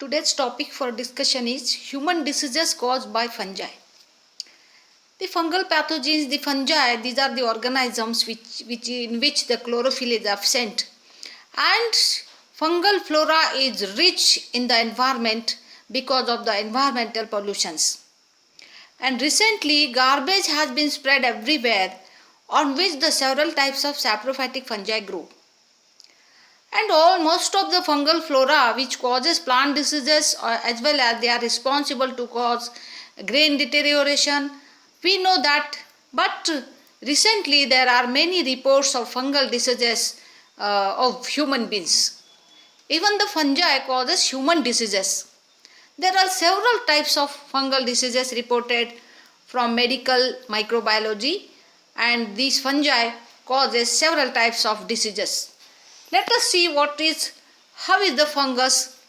Today's topic for discussion is human diseases caused by fungi. The fungal pathogens, the fungi, these are the organisms in which the chlorophyll is absent, and fungal flora is rich in the environment because of the environmental pollutions. And recently, garbage has been spread everywhere on which the several types of saprophytic fungi grow. And most of the fungal flora which causes plant diseases as well as they are responsible to cause grain deterioration, we know that, but recently there are many reports of fungal diseases of human beings. Even the fungi causes human diseases. There are several types of fungal diseases reported from medical microbiology, and these fungi causes several types of diseases. Let us see how is the fungus,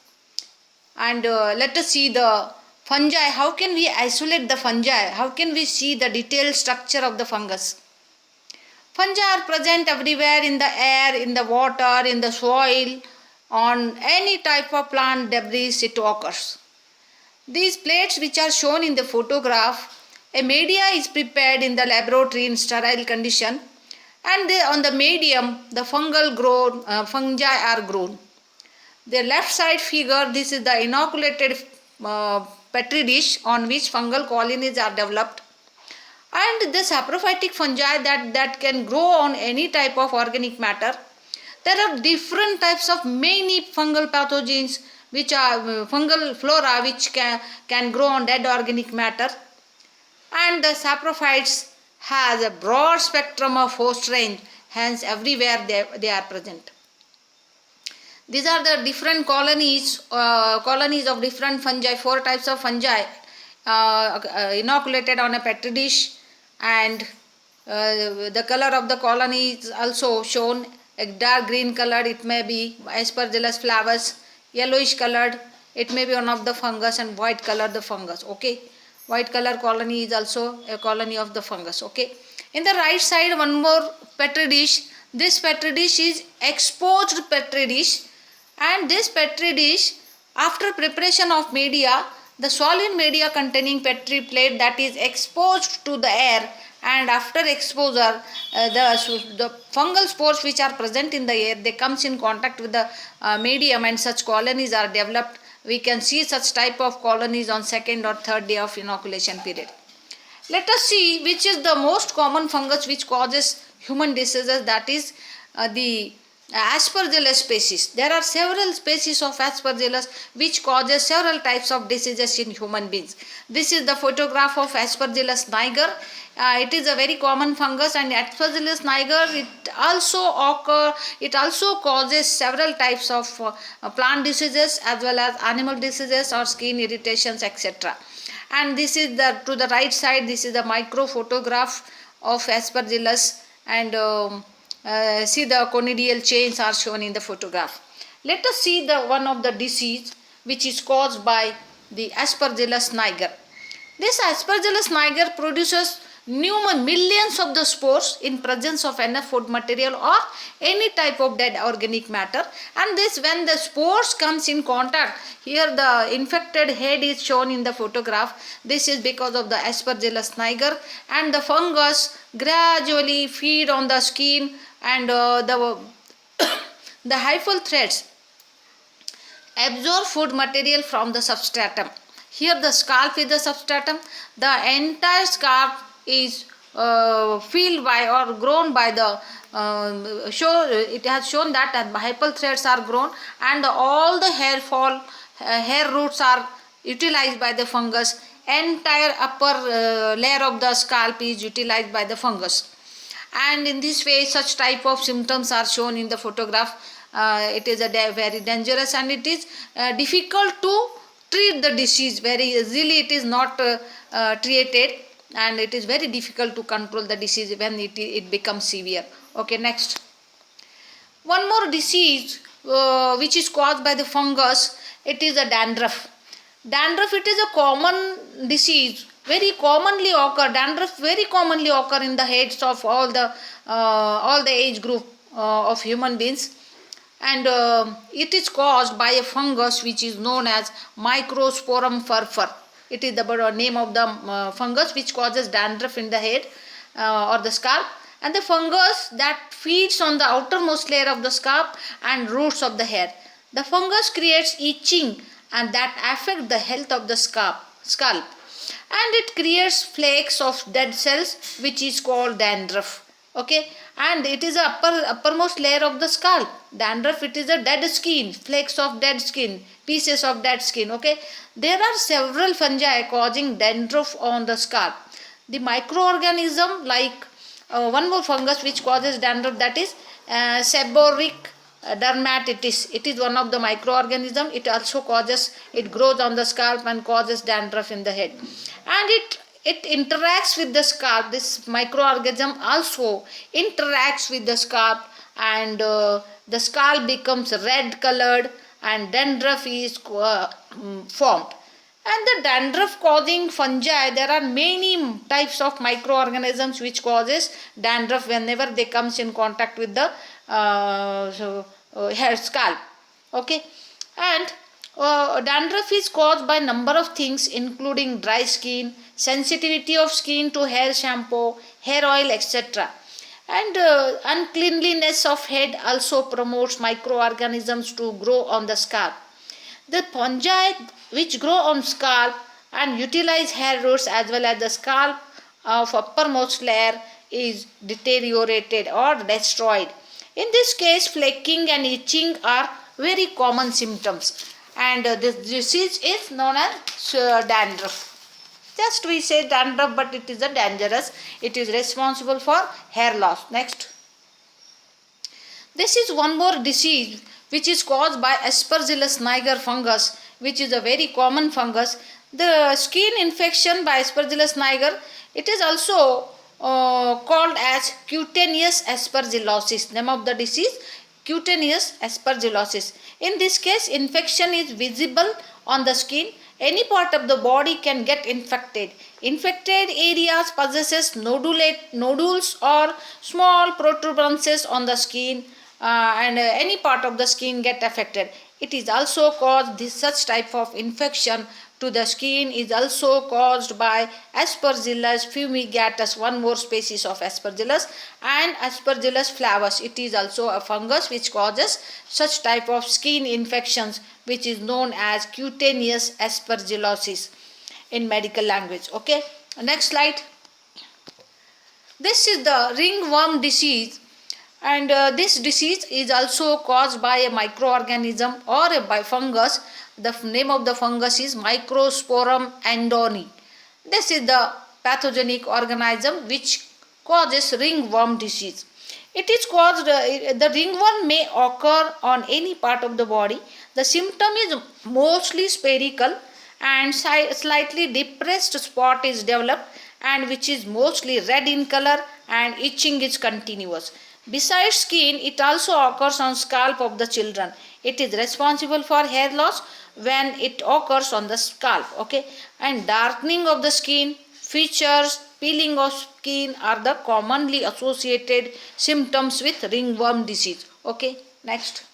and let us see the fungi. How can we isolate the fungi? How can we see the detailed structure of the fungus? Fungi are present everywhere in the air, in the water, in the soil, on any type of plant debris it occurs. These plates which are shown in the photograph, a media is prepared in the laboratory in sterile condition, and on the medium the fungi are grown. The left side figure, this is the inoculated petri dish on which fungal colonies are developed, and the saprophytic fungi that can grow on any type of organic matter. There are different types of many fungal pathogens which are fungal flora which can grow on dead organic matter, and the saprophytes has a broad spectrum of host range, hence everywhere they are present. These are the different colonies of different fungi, 4 types of fungi inoculated on a petri dish, and the color of the colony is also shown. A dark green colored, it may be Aspergillus flavus, yellowish colored, it may be one of the fungus, and white color the fungus. Okay, white color colony is also a colony of the fungus. Okay, in the right side one more petri dish. This petri dish is exposed petri dish, and this petri dish, after preparation of media, the solid media containing petri plate that is exposed to the air, and after exposure the fungal spores which are present in the air, they comes in contact with the medium, and such colonies are developed. We can see such type of colonies on second or third day of inoculation period. Let us see which is the most common fungus which causes human diseases, that is the Aspergillus species. There are several species of Aspergillus which causes several types of diseases in human beings. This is the photograph of Aspergillus niger. It is a very common fungus, and Aspergillus niger, it also causes several types of plant diseases as well as animal diseases or skin irritations, etc. And this is to the right side, this is the micro photograph of Aspergillus, and see the conidial chains are shown in the photograph. Let us see the one of the disease which is caused by the Aspergillus niger. This Aspergillus niger produces millions of the spores in presence of enough food material or any type of dead organic matter, and this, when the spores comes in contact, here the infected head is shown in the photograph. This is because of the Aspergillus niger, and the fungus gradually feed on the skin, and the hyphal threads absorb food material from the substratum. Here the scalp is the substratum. The entire scalp is filled by or grown by the it has shown that hyphal threads are grown, and all the hair roots are utilized by the fungus. Entire upper layer of the scalp is utilized by the fungus, and in this way such type of symptoms are shown in the photograph. It is very dangerous, and it is difficult to treat the disease. Very easily it is not treated, and it is very difficult to control the disease when it becomes severe. Okay, next. One more disease which is caused by the fungus, it is a dandruff. Dandruff, it is a common disease, very commonly occur. Dandruff very commonly occur in the heads of all the age group of human beings. and it is caused by a fungus which is known as Microsporum furfur. It is the name of the fungus which causes dandruff in the head or the scalp, and the fungus that feeds on the outermost layer of the scalp and roots of the hair. The fungus creates itching and that affect the health of the scalp, and it creates flakes of dead cells which is called dandruff. Okay, and it is a uppermost layer of the scalp. Dandruff, it is a dead skin, flakes of dead skin, pieces of dead skin. Okay, there are several fungi causing dandruff on the scalp. The microorganism like one more fungus which causes dandruff, that is seborrheic dermatitis. It is one of the microorganism. It also causes, it grows on the scalp and causes dandruff in the head, and it interacts with the scalp. This microorganism also interacts with the scalp, and the scalp becomes red colored and dandruff is formed. And the dandruff causing fungi, there are many types of microorganisms which causes dandruff whenever they comes in contact with the hair scalp. Okay, and dandruff is caused by number of things including dry skin, sensitivity of skin to hair shampoo, hair oil, etc. And uncleanliness of head also promotes microorganisms to grow on the scalp. The fungi which grow on scalp and utilize hair roots as well as the scalp of uppermost layer is deteriorated or destroyed. In this case, flaking and itching are very common symptoms, and this disease is known as dandruff. Just we say dandruff, but it is a dangerous. It is responsible for hair loss. Next. This is one more disease which is caused by Aspergillus niger fungus, which is a very common fungus. The skin infection by Aspergillus niger, it is also called as cutaneous aspergillosis. Name of the disease, cutaneous aspergillosis. In this case, infection is visible on the skin. Any part of the body can get infected. Infected areas possesses nodules or small protuberances on the skin, and any part of the skin get affected. It is also caused, this such type of infection to the skin is also caused by Aspergillus fumigatus, one more species of Aspergillus, and Aspergillus flavus. It is also a fungus which causes such type of skin infections, which is known as cutaneous aspergillosis in medical language. Okay, next slide. This is the ringworm disease, and this disease is also caused by a microorganism or by fungus. The name of the fungus is Microsporum andoni. This is the pathogenic organism which causes ringworm disease. It is caused, the ringworm may occur on any part of the body. The symptom is mostly spherical and slightly depressed spot is developed, and which is mostly red in color, and itching is continuous. Besides skin, it also occurs on scalp of the children. It is responsible for hair loss when it occurs on the scalp. Okay, and darkening of the skin, features, peeling of skin are the commonly associated symptoms with ringworm disease. Okay, next.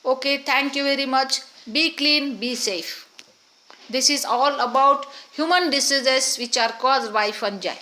Okay, thank you very much. Be clean, be safe. This is all about human diseases which are caused by fungi.